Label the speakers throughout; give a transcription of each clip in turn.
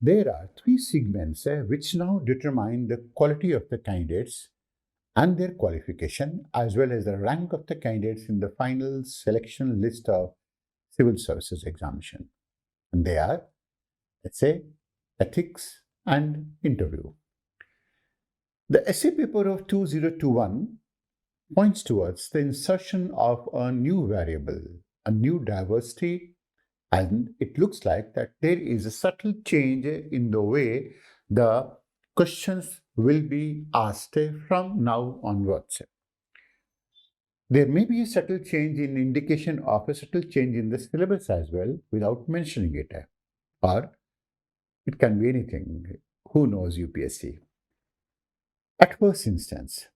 Speaker 1: There are three segments which now determine the quality of the candidates and their qualification, as well as the rank of the candidates in the final selection list of civil services examination. And they are essay, ethics, and interview. The essay paper of 2021 points towards the insertion of a new variable, a new diversity, and it looks like that there is a subtle change in the way the questions will be asked from now onwards. There may be a subtle change in indication of a subtle change in the syllabus as well without mentioning it. Or it can be anything. Who knows UPSC? At first instance,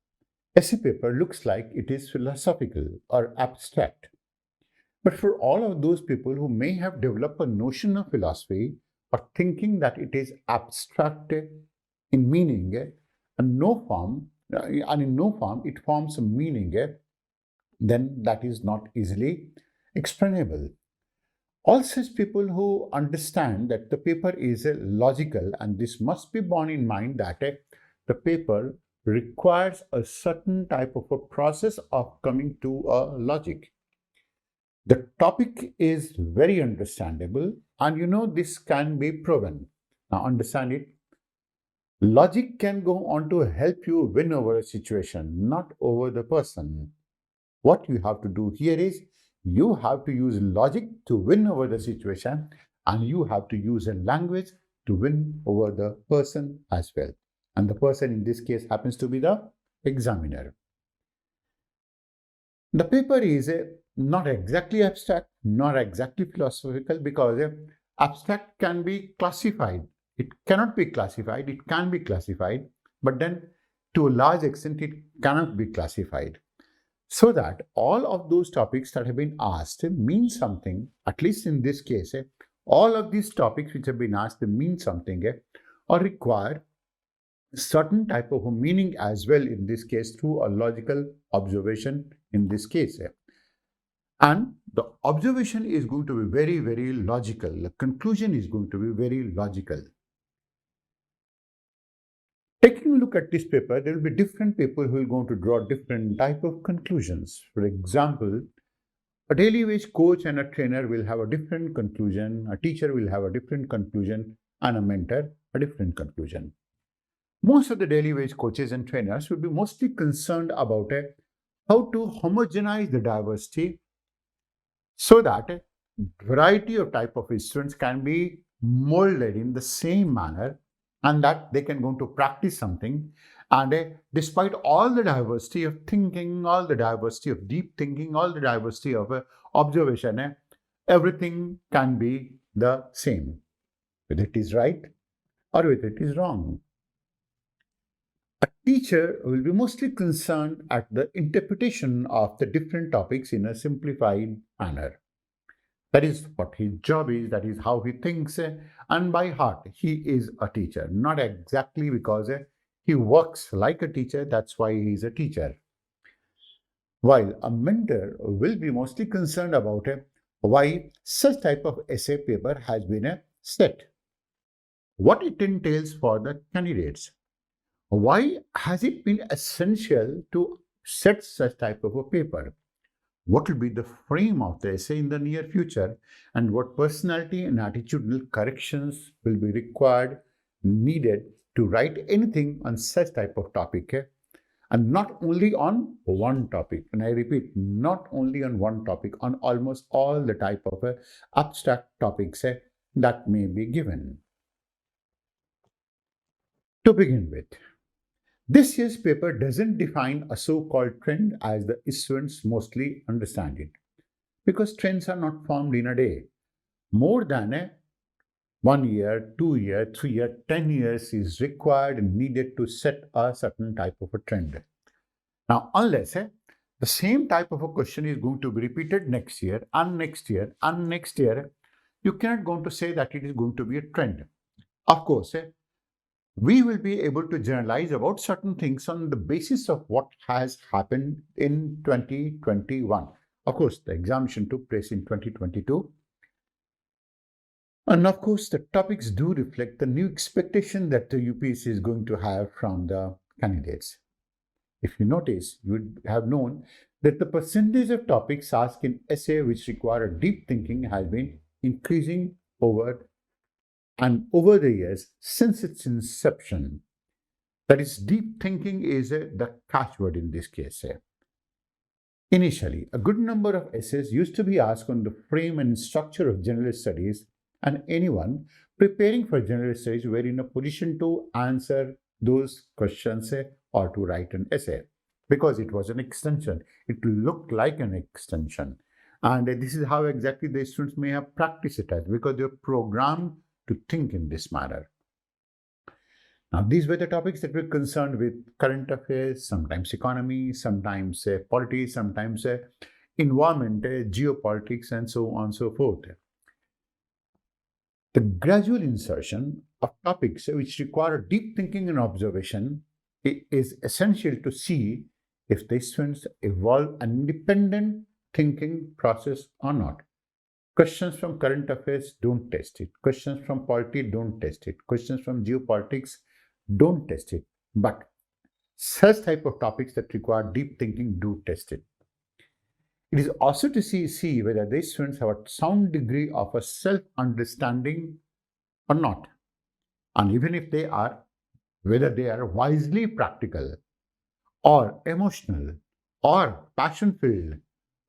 Speaker 1: essay paper looks like it is philosophical or abstract. But for all of those people who may have developed a notion of philosophy or thinking that it is abstract in meaning and in no form it forms a meaning, then that is not easily explainable. All such people who understand that the paper is logical, and this must be borne in mind that the paper requires a certain type of a process of coming to a logic. The topic is very understandable, and this can be proven. Now, understand it. Logic can go on to help you win over a situation, not over the person. What you have to do here is you have to use logic to win over the situation, and you have to use a language to win over the person as well. And the person in this case happens to be the examiner. The paper is not exactly abstract, not exactly philosophical, because abstract can be classified. It cannot be classified, it can be classified, but then to a large extent it cannot be classified. So that all of those topics that have been asked mean something, at least in this case, all of these topics which have been asked mean something or require certain type of a meaning as well, in this case through a logical observation in this case. And the observation is going to be very, very logical. The conclusion is going to be very logical. Taking a look at this paper, there will be different people who are going to draw different type of conclusions. For example, a daily wage coach and a trainer will have a different conclusion, a teacher will have a different conclusion, and a mentor a different conclusion. Most of the daily wage coaches and trainers will be mostly concerned about how to homogenize the diversity so that a variety of type of students can be molded in the same manner, and that they can go to practice something. And despite all the diversity of thinking, all the diversity of deep thinking, all the diversity of observation, everything can be the same, whether it is right or whether it is wrong. A teacher will be mostly concerned at the interpretation of the different topics in a simplified manner. That is what his job is, that is how he thinks, and by heart, he is a teacher. Not exactly because he works like a teacher, that's why he is a teacher. While a mentor will be mostly concerned about why such type of essay paper has been set, what it entails for the candidates. Why has it been essential to set such type of a paper? What will be the frame of the essay in the near future, and what personality and attitudinal corrections will be required, needed to write anything on such type of topic, and not only on one topic. And I repeat, not only on one topic, on almost all the type of abstract topics that may be given. To begin with, this year's paper doesn't define a so-called trend as the students mostly understand it, because trends are not formed in a day. More than 1 year, 2 year, 3 year, 10 years is required and needed to set a certain type of a trend. Now, unless the same type of a question is going to be repeated next year and next year and next year, you cannot go on to say that it is going to be a trend. Of course, we will be able to generalize about certain things on the basis of what has happened in 2021. Of course, the examination took place in 2022. And of course, the topics do reflect the new expectation that the UPSC is going to have from the candidates. If you notice, you would have known that the percentage of topics asked in essay which require deep thinking has been increasing over the years since its inception. That is, deep thinking is the catchword in this case. Initially, a good number of essays used to be asked on the frame and structure of general studies, and anyone preparing for general studies were in a position to answer those questions or to write an essay because it was an extension. It looked like an extension. And this is how exactly the students may have practiced it as, because they're programmed to think in this manner. Now, these were the topics that were concerned with current affairs, sometimes economy, sometimes politics, sometimes environment, geopolitics, and so on and so forth. The gradual insertion of topics which require deep thinking and observation is essential to see if the students evolve an independent thinking process or not. Questions from current affairs don't test it. Questions from polity don't test it. Questions from geopolitics don't test it. But such type of topics that require deep thinking do test it. It is also to see whether these students have a sound degree of a self-understanding or not. And even if they are, whether they are wisely practical or emotional or passion-filled,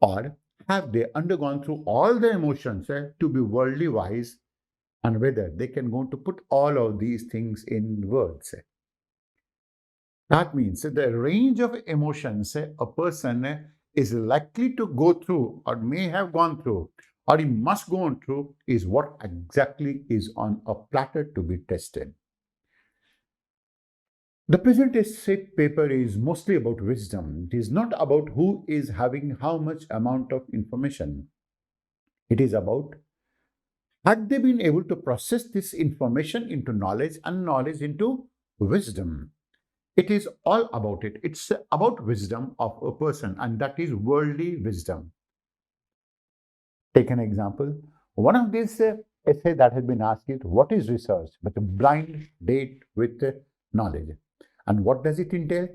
Speaker 1: or have they undergone through all the emotions to be worldly wise, and whether they can go to put all of these things in words. That means that the range of emotions a person is likely to go through or may have gone through or he must go on through is what exactly is on a platter to be tested. The present essay paper is mostly about wisdom. It is not about who is having how much amount of information. It is about had they been able to process this information into knowledge and knowledge into wisdom. It is all about it. It's about wisdom of a person, and that is worldly wisdom. Take an example. One of these essay that has been asked is, what is research but a blind date with knowledge? And what does it entail?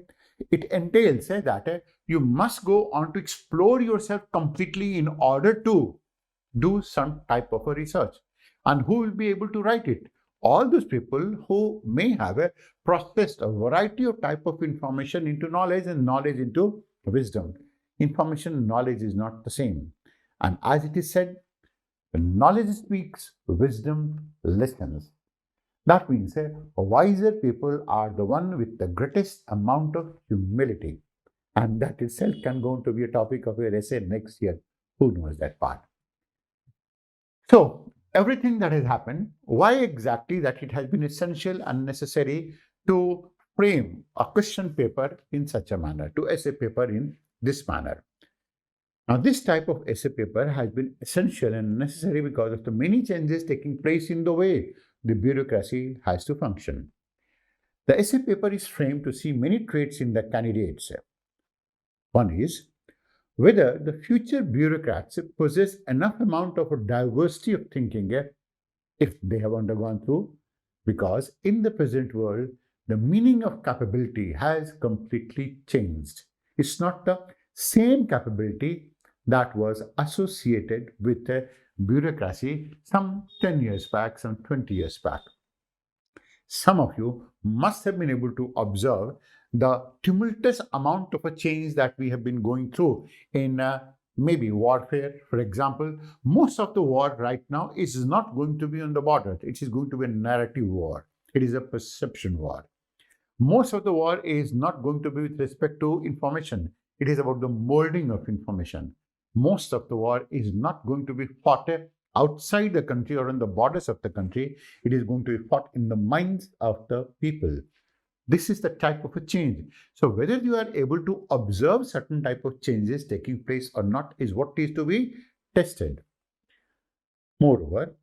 Speaker 1: It entails that you must go on to explore yourself completely in order to do some type of a research. And who will be able to write it? All those people who may have processed a variety of type of information into knowledge and knowledge into wisdom. Information and knowledge is not the same. And as it is said, when knowledge speaks, wisdom listens. That means wiser people are the one with the greatest amount of humility. And that itself can go on to be a topic of your essay next year. Who knows that part? So, everything that has happened, why exactly that it has been essential and necessary to frame a question paper in such a manner, to essay paper in this manner. Now, this type of essay paper has been essential and necessary because of the many changes taking place in the way the bureaucracy has to function. The essay paper is framed to see many traits in the candidates. One is whether the future bureaucrats possess enough amount of a diversity of thinking if they have undergone through, because in the present world, the meaning of capability has completely changed. It's not the same capability that was associated with bureaucracy some 10 years back, some 20 years back. Some of you must have been able to observe the tumultuous amount of a change that we have been going through in maybe warfare. For example, most of the war right now is not going to be on the border. It is going to be a narrative war. It is a perception war. Most of the war is not going to be with respect to information. It is about the molding of information. Most of the war is not going to be fought outside the country or on the borders of the country. It is going to be fought in the minds of the people. This is the type of a change. So whether you are able to observe certain type of changes taking place or not is what is to be tested. Moreover,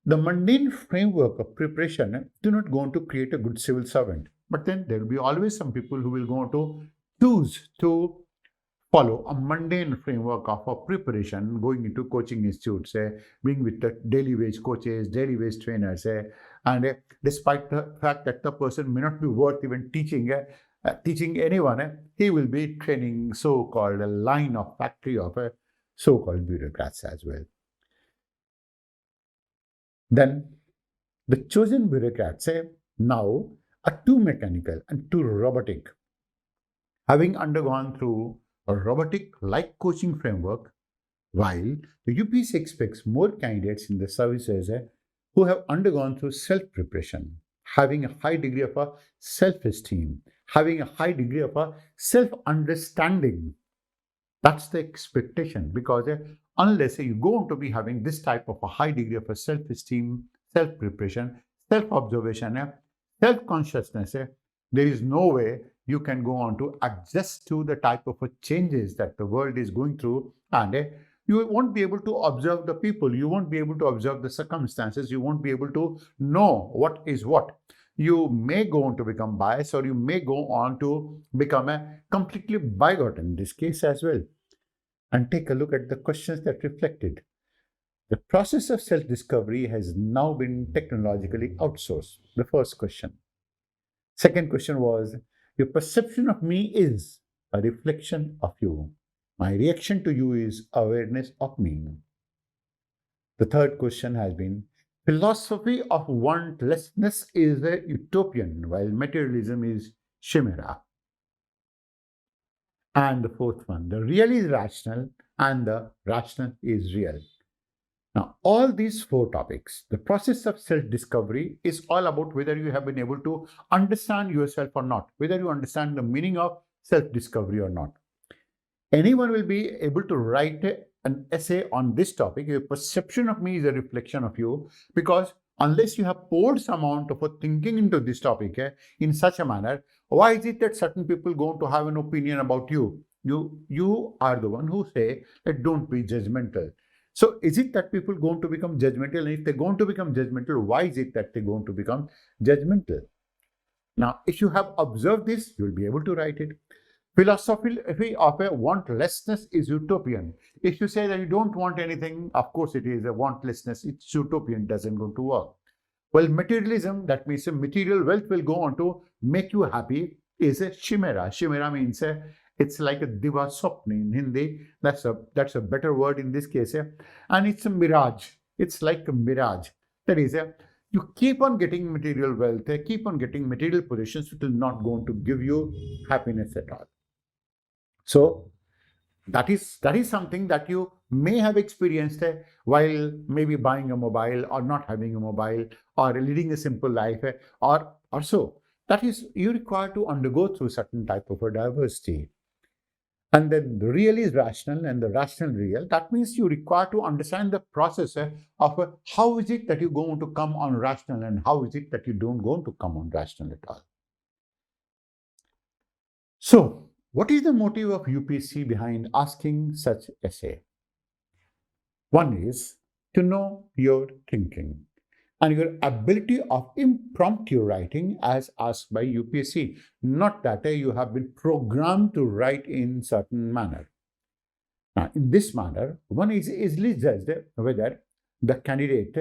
Speaker 1: the mundane framework of preparation do not go on to create a good civil servant. But then there will be always some people who will go on to choose to follow a mundane framework of a preparation going into coaching institutes, being with the daily wage coaches, daily wage trainers, and despite the fact that the person may not be worth even teaching anyone, he will be training so-called a line of factory of so-called bureaucrats as well. Then the chosen bureaucrats now are too mechanical and too robotic, having undergone through a robotic-like coaching framework, while the UPSC expects more candidates in the services who have undergone through self-preparation, having a high degree of a self-esteem, having a high degree of a self-understanding. That's the expectation, because unless you go on to be having this type of a high degree of a self-esteem, self-preparation, self-observation, self-consciousness, there is no way you can go on to adjust to the type of changes that the world is going through, and you won't be able to observe the people, you won't be able to observe the circumstances, you won't be able to know what is what. You may go on to become biased, or you may go on to become a completely bigot in this case as well. And take a look at the questions that reflected. The process of self-discovery has now been technologically outsourced. The first question. Second question was, your perception of me is a reflection of you. My reaction to you is awareness of me. The third question has been, philosophy of wantlessness is a utopian, while materialism is chimera. And the fourth one, the real is rational and the rational is real. Now, all these four topics, the process of self-discovery is all about whether you have been able to understand yourself or not, whether you understand the meaning of self-discovery or not. Anyone will be able to write an essay on this topic. Your perception of me is a reflection of you, because unless you have poured some amount of thinking into this topic in such a manner, why is it that certain people going to have an opinion about you? You are the one who say that don't be judgmental. So is it that people going to become judgmental? And if they're going to become judgmental, why is it that they're going to become judgmental? Now, if you have observed this, you'll be able to write it. Philosophy of a wantlessness is utopian. If you say that you don't want anything, of course it is a wantlessness. It's utopian, doesn't go to work. Well, materialism, that means material wealth will go on to make you happy, is a chimera. Chimera means it's like a diva swapna in Hindi. That's a better word in this case. And it's a mirage. It's like a mirage. That is, you keep on getting material wealth, keep on getting material possessions, it will not going to give you happiness at all. So that is something that you may have experienced while maybe buying a mobile or not having a mobile or leading a simple life or so. That is, you require to undergo through certain type of a diversity. And then the real is rational and the rational real. That means you require to understand the process of how is it that you going to come on rational and how is it that you don't going to come on rational at all. So, what is the motive of UPSC behind asking such essay? One is to know your thinking and your ability of impromptu writing as asked by UPSC, not that you have been programmed to write in certain manner. Now, in this manner, one is easily judged whether the candidate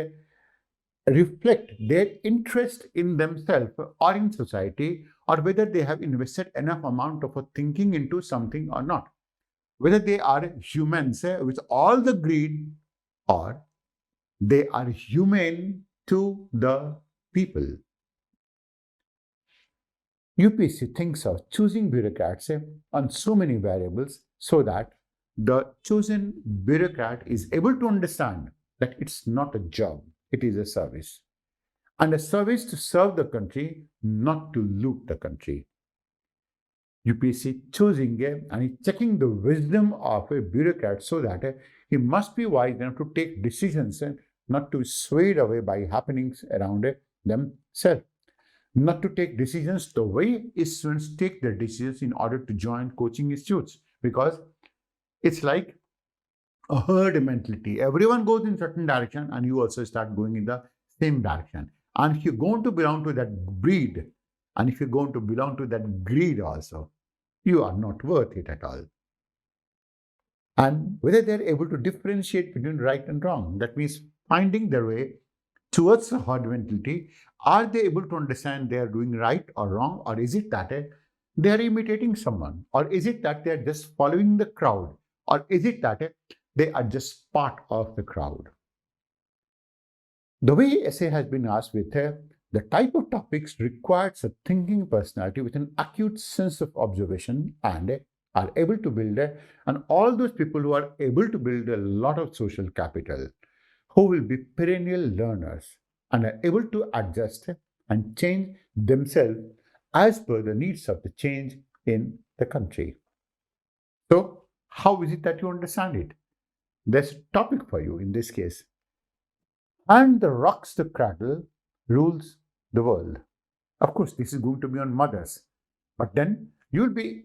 Speaker 1: reflect their interest in themselves or in society, or whether they have invested enough amount of thinking into something or not. Whether they are humans with all the greed, or they are humane to the people. UPSC thinks of choosing bureaucrats on so many variables so that the chosen bureaucrat is able to understand that it's not a job, it is a service. And a service to serve the country, not to loot the country. UPSC choosing and checking the wisdom of a bureaucrat so that he must be wise enough to take decisions and not to be swayed away by happenings around themselves. Not to take decisions the way students take their decisions in order to join coaching institutes, because it's like a herd mentality. Everyone goes in certain direction and you also start going in the same direction. And if you're going to belong to that breed, and if you're going to belong to that greed also, you are not worth it at all. and whether they're able to differentiate between right and wrong. That means finding their way towards the herd mentality. Are they able to understand they are doing right or wrong, or is it that they are imitating someone, or is it that they are just following the crowd, or is it that they are just part of the crowd? The way essay has been asked with the type of topics requires a thinking personality with an acute sense of observation and are able to build and all those people who are able to build a lot of social capital, who will be perennial learners and are able to adjust and change themselves as per the needs of the change in the country. So, how is it that you understand it? There's a topic for you in this case. And the rocks the cradle rules the world. Of course, this is going to be on mothers. But then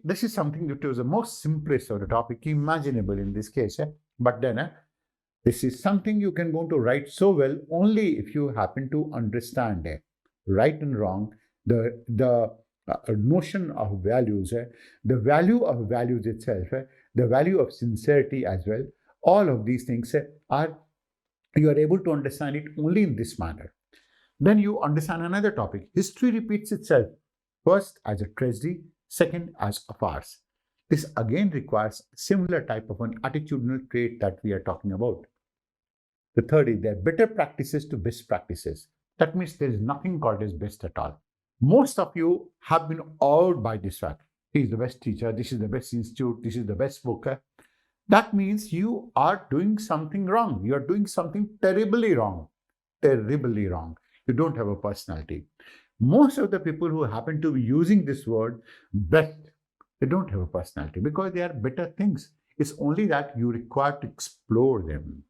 Speaker 1: this is something that was the most simplest of the topic imaginable in this case. But then this is something you can go to write so well only if you happen to understand right and wrong, the notion of values, the value of values itself, the value of sincerity as well. All of these things you are able to understand it only in this manner. Then you understand another topic. History repeats itself, first as a tragedy, second as a farce. This again requires a similar type of an attitudinal trait that we are talking about. The third is there are better practices to best practices. That means there is nothing called as best at all. Most of you have been awed by this fact. He is the best teacher, this is the best institute, this is the best book. That means you are doing something wrong. You are doing something terribly wrong. Terribly wrong. You don't have a personality. Most of the people who happen to be using this word best, they don't have a personality because they are better things. It's only that you require to explore them.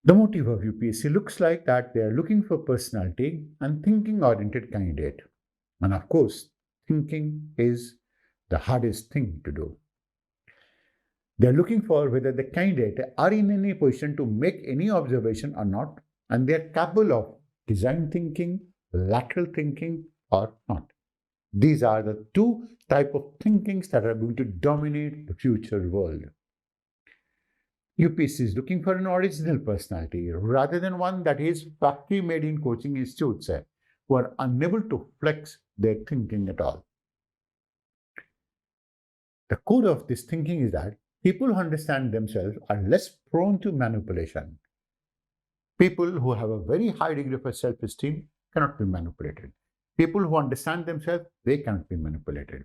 Speaker 1: The motive of UPSC looks like that they are looking for personality and thinking oriented candidate. And of course, thinking is the hardest thing to do. They are looking for whether the candidate are in any position to make any observation or not, and they are capable of design thinking, lateral thinking, or not. These are the two types of thinkings that are going to dominate the future world. UPSC is looking for an original personality rather than one that is factory made in coaching institutes who are unable to flex their thinking at all. The core of this thinking is that people who understand themselves are less prone to manipulation. People who have a very high degree of self-esteem cannot be manipulated. People who understand themselves, they cannot be manipulated.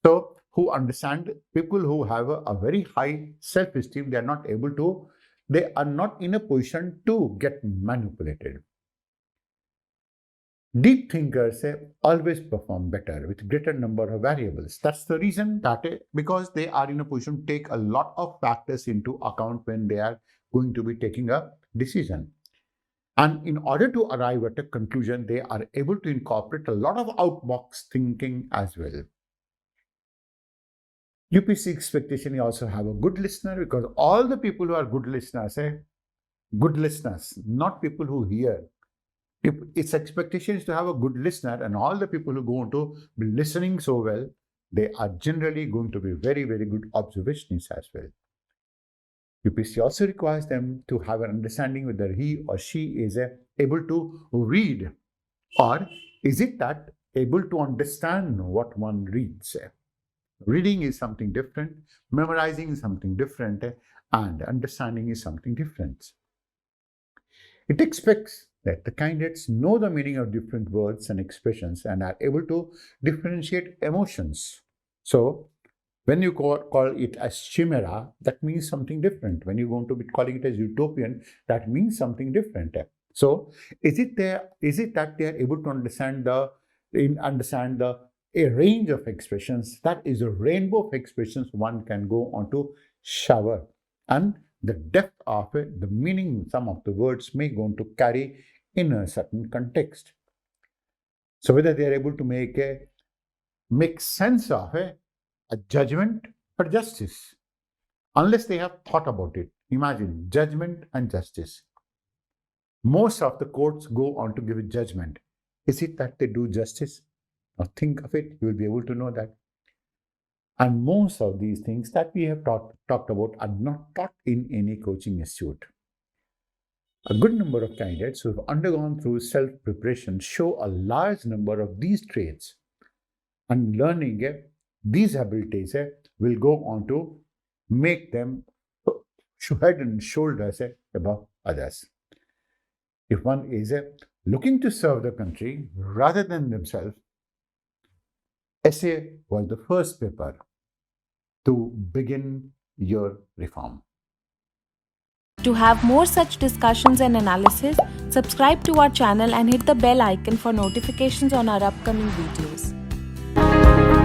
Speaker 1: So, people who have a very high self-esteem, they are not in a position to get manipulated. Deep thinkers always perform better with greater number of variables. That's the reason that because they are in a position to take a lot of factors into account when they are going to be taking a decision. And in order to arrive at a conclusion, they are able to incorporate a lot of out-box thinking as well. UPSC expectation, you also have a good listener because all the people who are good listeners, not people who hear. If its expectation is to have a good listener, and all the people who go on to be listening so well, they are generally going to be very, very good observationists as well. UPSC also requires them to have an understanding whether he or she is able to read, or is it that able to understand what one reads. Reading is something different, memorizing is something different, and understanding is something different. It expects that the candidates know the meaning of different words and expressions and are able to differentiate emotions. So, when you call it as chimera, that means something different. When you're going to be calling it as utopian, that means something different. So, is it that they are able to understand a range of expressions? That is a rainbow of expressions one can go on to shower, and the depth of it, the meaning some of the words may go on to carry in a certain context. So whether they are able to make sense of a judgment or justice, unless they have thought about it. Imagine judgment and justice. Most of the courts go on to give a judgment. Is it that they do justice? Now think of it, you will be able to know that. And most of these things that we have talked about are not taught in any coaching institute. A good number of candidates who have undergone through self-preparation show a large number of these traits, and learning these abilities will go on to make them head and shoulders above others. If one is looking to serve the country rather than themselves, essay was the first paper to begin your reform.
Speaker 2: To have more such discussions and analysis, subscribe to our channel and hit the bell icon for notifications on our upcoming videos.